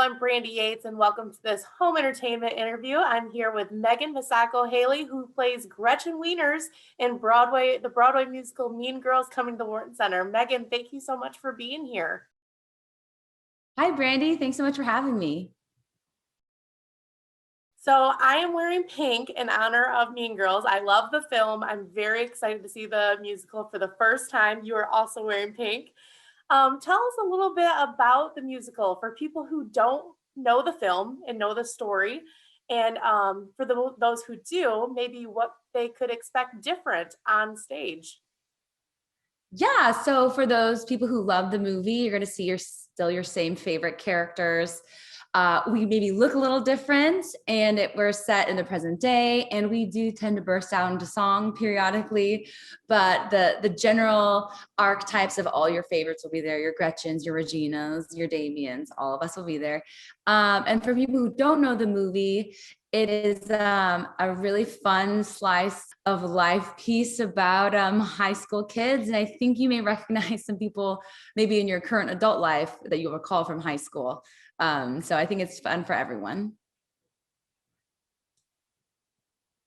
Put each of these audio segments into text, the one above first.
I'm Brandie Yates, and welcome to this home entertainment interview. I'm here with Megan Masako Haley, who plays Gretchen Wieners in the Broadway musical Mean Girls coming to the Wharton Center. Megan, thank you so much for being here. Hi, Brandie. Thanks so much for having me. So I am wearing pink in honor of Mean Girls. I love the film. I'm very excited to see the musical for the first time. You are also wearing pink. Tell us a little bit about the musical for people who don't know the film and know the story. And for those who do, maybe what they could expect different on stage. Yeah, so for those people who love the movie, you're going to see still your same favorite characters. We maybe look a little different, and we're set in the present day, and we do tend to burst out into song periodically, but the general archetypes of all your favorites will be there. Your Gretchens, your Reginas, your Damiens, all of us will be there. And for people who don't know the movie, it is a really fun slice of life piece about high school kids. And I think you may recognize some people maybe in your current adult life that you'll recall from high school. So I think it's fun for everyone.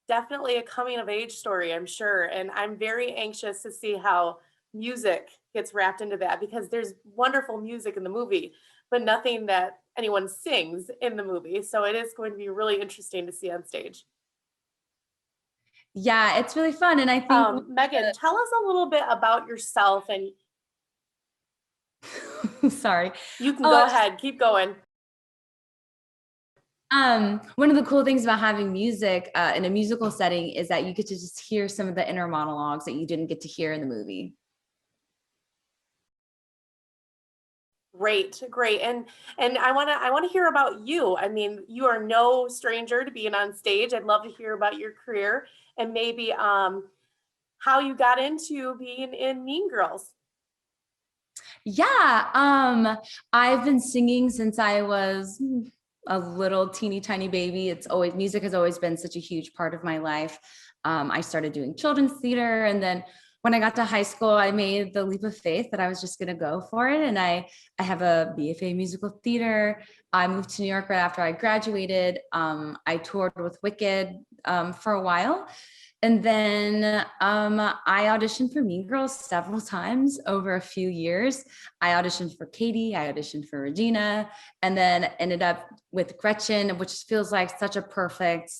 Definitely a coming of age story, I'm sure. And I'm very anxious to see how music gets wrapped into that, because there's wonderful music in the movie, but nothing that anyone sings in the movie. So it is going to be really interesting to see on stage. Yeah, it's really fun. And I think Megan, tell us a little bit about yourself. And sorry, you can go ahead, keep going. One of the cool things about having music in a musical setting is that you get to just hear some of the inner monologues that you didn't get to hear in the movie. Great. And I want to hear about you. I mean, you are no stranger to being on stage. I'd love to hear about your career and maybe how you got into being in Mean Girls. Yeah, I've been singing since I was a little teeny tiny baby. Music has always been such a huge part of my life. I started doing children's theater, and then when I got to high school, I made the leap of faith that I was just going to go for it. And I have a BFA musical theater. I moved to New York right after I graduated. I toured with Wicked for a while. And then I auditioned for Mean Girls several times over a few years. I auditioned for Katie, I auditioned for Regina, and then ended up with Gretchen, which feels like such a perfect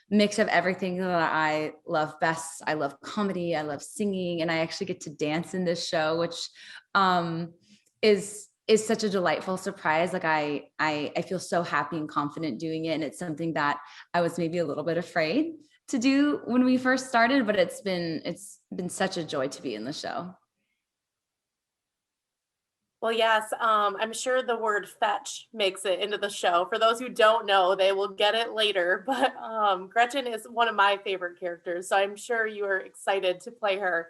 mix of everything that I love best. I love comedy, I love singing, and I actually get to dance in this show, which is such a delightful surprise. Like I feel so happy and confident doing it, and it's something that I was maybe a little bit afraid to do when we first started, but it's been such a joy to be in the show. Well, yes, I'm sure the word fetch makes it into the show. For those who don't know, they will get it later, but Gretchen is one of my favorite characters, so I'm sure you are excited to play her.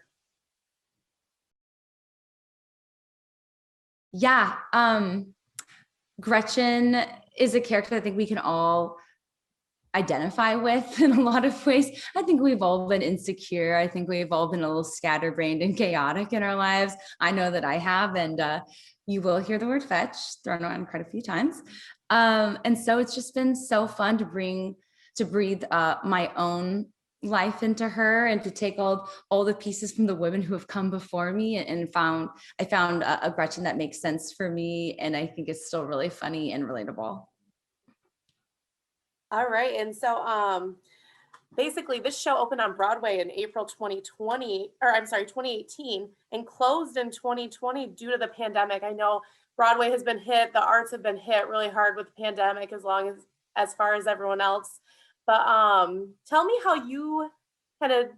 Yeah, Gretchen is a character I think we can all identify with in a lot of ways. I think we've all been insecure. I think we've all been a little scatterbrained and chaotic in our lives. I know that I have, and you will hear the word fetch thrown around quite a few times. And so it's just been so fun to breathe my own life into her, and to take all the pieces from the women who have come before me, and I found a Gretchen that makes sense for me, and I think it's still really funny and relatable. All right. And so basically this show opened on Broadway in April 2018, and closed in 2020 due to the pandemic. I know Broadway has been hit, the arts have been hit really hard with the pandemic, as far as everyone else. But tell me how you kind of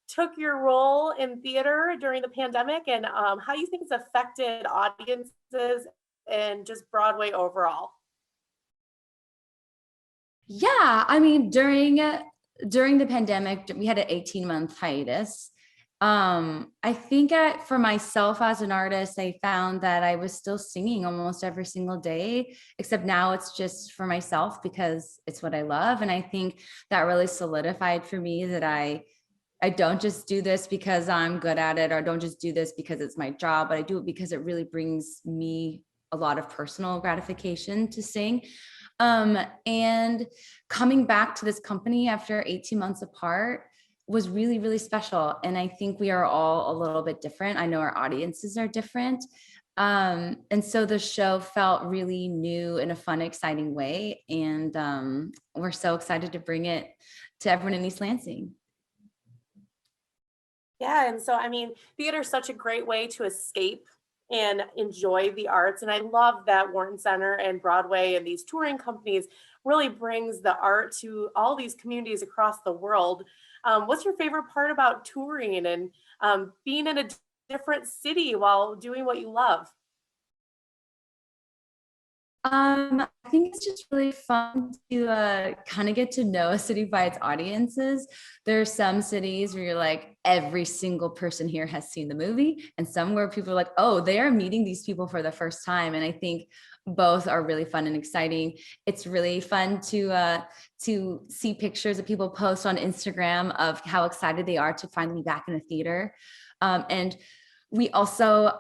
took your role in theater during the pandemic, and how you think it's affected audiences and just Broadway overall. Yeah, I mean, during the pandemic, we had an 18-month hiatus. I think for myself as an artist, I found that I was still singing almost every single day, except now it's just for myself because it's what I love. And I think that really solidified for me that I don't just do this because I'm good at it, or don't just do this because it's my job, but I do it because it really brings me a lot of personal gratification to sing. And coming back to this company after 18 months apart was really, really special. And I think we are all a little bit different. I know our audiences are different. And so the show felt really new in a fun, exciting way. And we're so excited to bring it to everyone in East Lansing. Yeah, and so I mean, theater is such a great way to escape and enjoy the arts. And I love that Wharton Center and Broadway and these touring companies really brings the art to all these communities across the world. What's your favorite part about touring and being in a different city while doing what you love? I think it's just really fun to kind of get to know a city by its audiences. There are some cities where you're like, every single person here has seen the movie, and some where people are like, oh, they are meeting these people for the first time. And I think both are really fun and exciting. It's really fun to see pictures that people post on Instagram of how excited they are to finally be back in a theater. And we also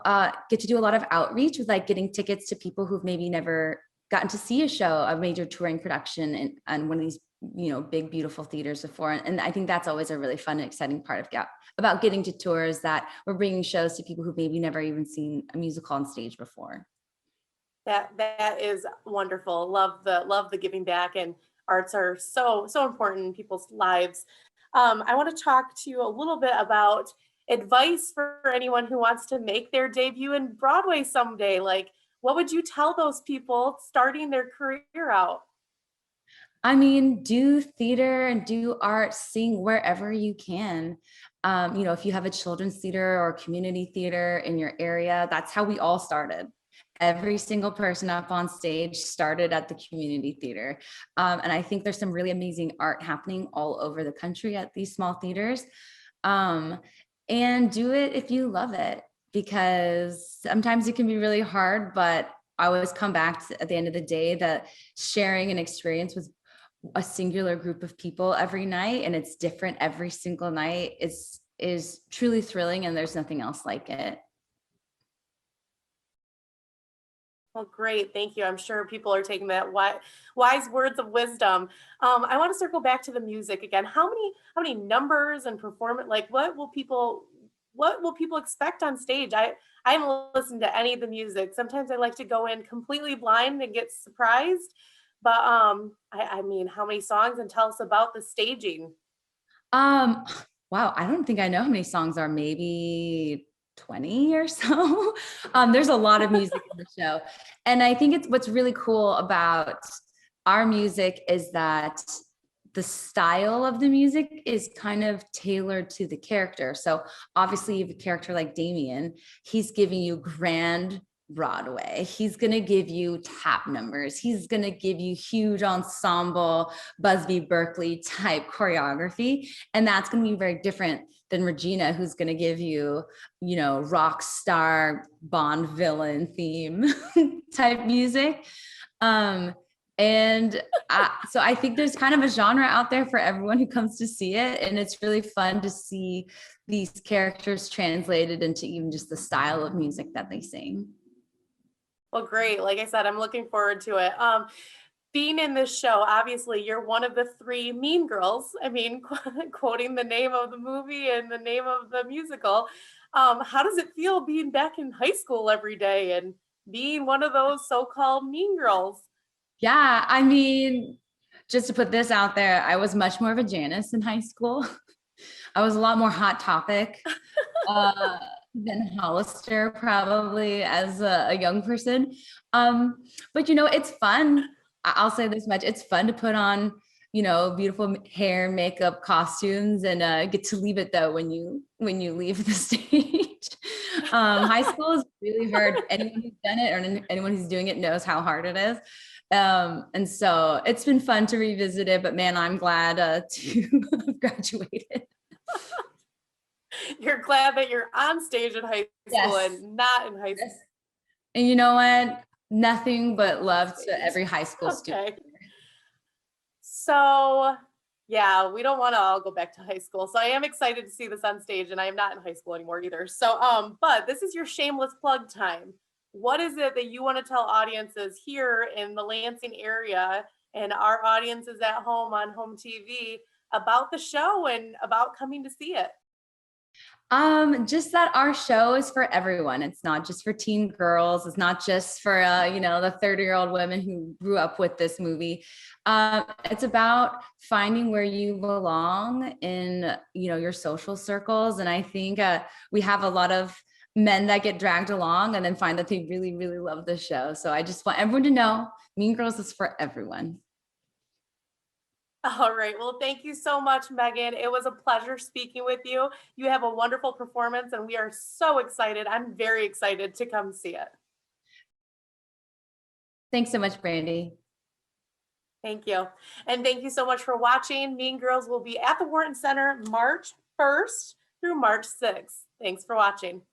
get to do a lot of outreach with like getting tickets to people who've maybe never gotten to see a show, a major touring production and one of these, you know, big, beautiful theaters before. And I think that's always a really fun and exciting part of about getting to tours, that we're bringing shows to people who've maybe never even seen a musical on stage before. That is wonderful. Love the giving back, and arts are so important in people's lives. I want to talk to you a little bit about advice for anyone who wants to make their debut in Broadway someday. Like, what would you tell those people starting their career out? I mean, do theater and do art, sing wherever you can. You know, if you have a children's theater or community theater in your area, that's how we all started. Every single person up on stage started at the community theater. And I think there's some really amazing art happening all over the country at these small theaters. And do it if you love it, because sometimes it can be really hard, but I always come back to, at the end of the day, that sharing an experience with a singular group of people every night, and it's different every single night, is truly thrilling, and there's nothing else like it. Well, great. Thank you. I'm sure people are taking that wise words of wisdom. I want to circle back to the music again. How many numbers and performance, like what will people expect on stage? I haven't listened to any of the music. Sometimes I like to go in completely blind and get surprised. But I mean, how many songs, and tell us about the staging? Um, wow, I don't think I know how many songs are, maybe 20 or so. There's a lot of music in the show. And I think it's what's really cool about our music is that the style of the music is kind of tailored to the character. So obviously you have a character like Damien, he's giving you grand Broadway. He's going to give you tap numbers. He's going to give you huge ensemble, Busby Berkeley type choreography. And that's going to be very different than Regina, who's going to give you, you know, rock star Bond villain theme type music. So I think there's kind of a genre out there for everyone who comes to see it. And it's really fun to see these characters translated into even just the style of music that they sing. Well, great. Like I said, I'm looking forward to it. Being in this show, obviously, you're one of the three mean girls. I mean, quoting the name of the movie and the name of the musical. How does it feel being back in high school every day and being one of those so-called mean girls? Yeah, I mean, just to put this out there, I was much more of a Janice in high school. I was a lot more Hot Topic than Hollister, probably, as a young person. But you know, it's fun. I'll say this much: it's fun to put on, you know, beautiful hair, makeup, costumes, and get to leave it though when you leave the stage. High school is really hard. Anyone who's done it or anyone who's doing it knows how hard it is. And so it's been fun to revisit it, but man, I'm glad to have graduated. You're glad that you're on stage in high school Yes. and not in high school. Yes. And you know what? Nothing but love to every high school student. Okay. So yeah, we don't want to all go back to high school. So I am excited to see this on stage, and I am not in high school anymore either. So but this is your shameless plug time. what is it that you want to tell audiences here in the Lansing area and our audiences at home on home TV about the show and about coming to see it? Just that our show is for everyone. It's not just for teen girls. It's not just for, the 30-year-old women who grew up with this movie. It's about finding where you belong in, your social circles. And I think we have a lot of men that get dragged along and then find that they really, really love the show. So I just want everyone to know Mean Girls is for everyone. All right. Well, thank you so much, Megan. It was a pleasure speaking with you. You have a wonderful performance, and we are so excited. I'm very excited to come see it. Thanks so much, Brandie. Thank you. And thank you so much for watching. Mean Girls will be at the Wharton Center March 1st through March 6th. Thanks for watching.